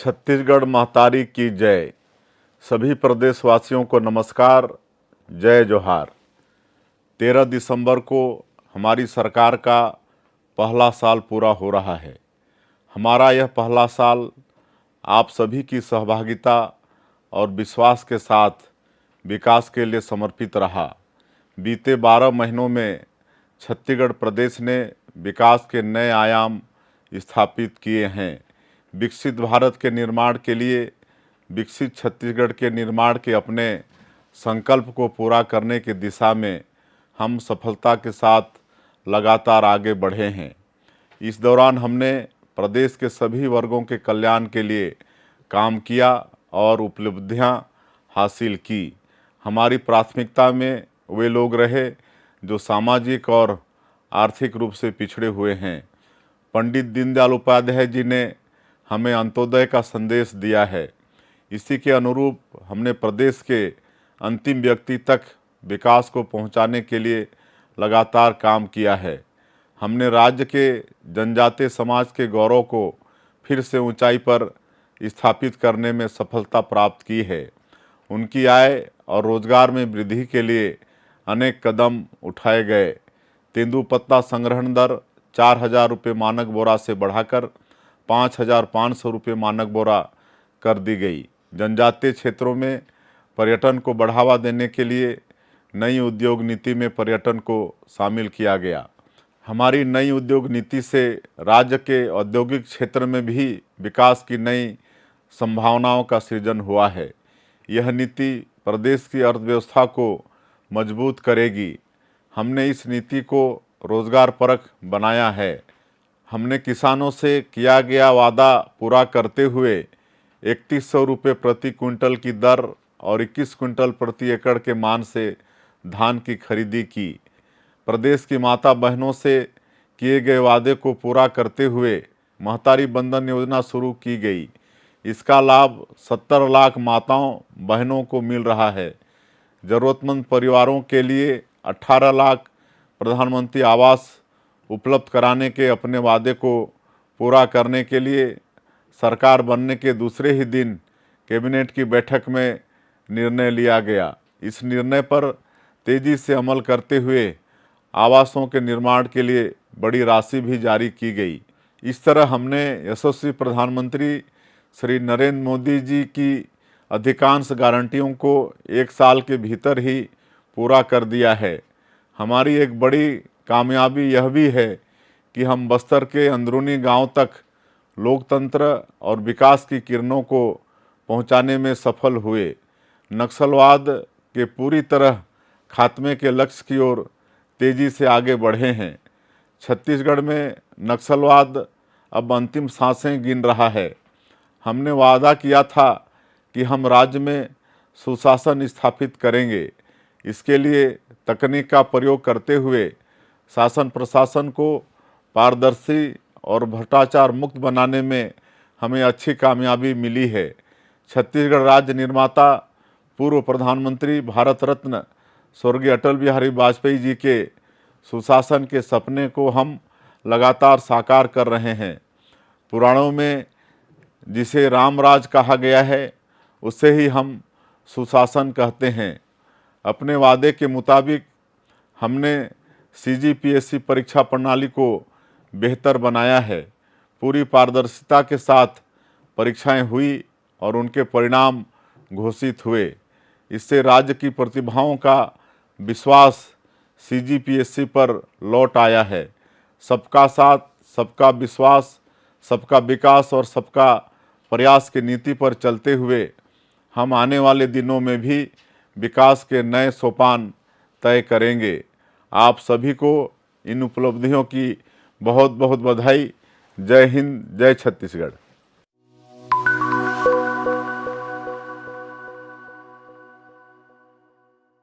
छत्तीसगढ़ महतारी की जय। सभी प्रदेशवासियों को नमस्कार, जय जोहार। 13 दिसंबर को हमारी सरकार का पहला साल पूरा हो रहा है। हमारा यह पहला साल आप सभी की सहभागिता और विश्वास के साथ विकास के लिए समर्पित रहा। बीते 12 महीनों में छत्तीसगढ़ प्रदेश ने विकास के नए आयाम स्थापित किए हैं। विकसित भारत के निर्माण के लिए, विकसित छत्तीसगढ़ के निर्माण के अपने संकल्प को पूरा करने की दिशा में हम सफलता के साथ लगातार आगे बढ़े हैं। इस दौरान हमने प्रदेश के सभी वर्गों के कल्याण के लिए काम किया और उपलब्धियां हासिल की। हमारी प्राथमिकता में वे लोग रहे जो सामाजिक और आर्थिक रूप से पिछड़े हुए हैं। पंडित दीनदयाल उपाध्याय जी ने हमें अंत्योदय का संदेश दिया है। इसी के अनुरूप हमने प्रदेश के अंतिम व्यक्ति तक विकास को पहुंचाने के लिए लगातार काम किया है। हमने राज्य के जनजातीय समाज के गौरव को फिर से ऊंचाई पर स्थापित करने में सफलता प्राप्त की है। उनकी आय और रोजगार में वृद्धि के लिए अनेक कदम उठाए गए। तेंदुपत्ता संग्रहण दर 4,000 रुपये मानक बोरा से बढ़ाकर 5,500 रुपये मानक बोरा कर दी गई। जनजातीय क्षेत्रों में पर्यटन को बढ़ावा देने के लिए नई उद्योग नीति में पर्यटन को शामिल किया गया। हमारी नई उद्योग नीति से राज्य के औद्योगिक क्षेत्र में भी विकास की नई संभावनाओं का सृजन हुआ है। यह नीति प्रदेश की अर्थव्यवस्था को मजबूत करेगी। हमने इस नीति को रोजगार परक बनाया है। हमने किसानों से किया गया वादा पूरा करते हुए 3100 रुपये प्रति क्विंटल की दर और 21 क्विंटल प्रति एकड़ के मान से धान की खरीदी की। प्रदेश की माता बहनों से किए गए वादे को पूरा करते हुए महतारी बंधन योजना शुरू की गई। इसका लाभ 70 लाख माताओं बहनों को मिल रहा है। ज़रूरतमंद परिवारों के लिए 18 लाख प्रधानमंत्री आवास उपलब्ध कराने के अपने वादे को पूरा करने के लिए सरकार बनने के दूसरे ही दिन कैबिनेट की बैठक में निर्णय लिया गया। इस निर्णय पर तेजी से अमल करते हुए आवासों के निर्माण के लिए बड़ी राशि भी जारी की गई। इस तरह हमने यशस्वी प्रधानमंत्री श्री नरेंद्र मोदी जी की अधिकांश गारंटियों को 1 साल के भीतर ही पूरा कर दिया है। हमारी एक बड़ी कामयाबी यह भी है कि हम बस्तर के अंदरूनी गांव तक लोकतंत्र और विकास की किरणों को पहुंचाने में सफल हुए। नक्सलवाद के पूरी तरह खात्मे के लक्ष्य की ओर तेजी से आगे बढ़े हैं। छत्तीसगढ़ में नक्सलवाद अब अंतिम सांसें गिन रहा है। हमने वादा किया था कि हम राज्य में सुशासन स्थापित करेंगे। इसके लिए तकनीक का प्रयोग करते हुए शासन प्रशासन को पारदर्शी और भ्रष्टाचार मुक्त बनाने में हमें अच्छी कामयाबी मिली है। छत्तीसगढ़ राज्य निर्माता पूर्व प्रधानमंत्री भारत रत्न स्वर्गीय अटल बिहारी वाजपेयी जी के सुशासन के सपने को हम लगातार साकार कर रहे हैं। पुराणों में जिसे रामराज कहा गया है, उसे ही हम सुशासन कहते हैं। अपने वादे के मुताबिक हमने CGPSC परीक्षा प्रणाली को बेहतर बनाया है। पूरी पारदर्शिता के साथ परीक्षाएं हुई और उनके परिणाम घोषित हुए। इससे राज्य की प्रतिभाओं का विश्वास CGPSC पर लौट आया है। सबका साथ, सबका विश्वास, सबका विकास और सबका प्रयास की नीति पर चलते हुए हम आने वाले दिनों में भी विकास के नए सोपान तय करेंगे। आप सभी को इन उपलब्धियों की बहुत बहुत बधाई। जय हिंद, जय छत्तीसगढ़।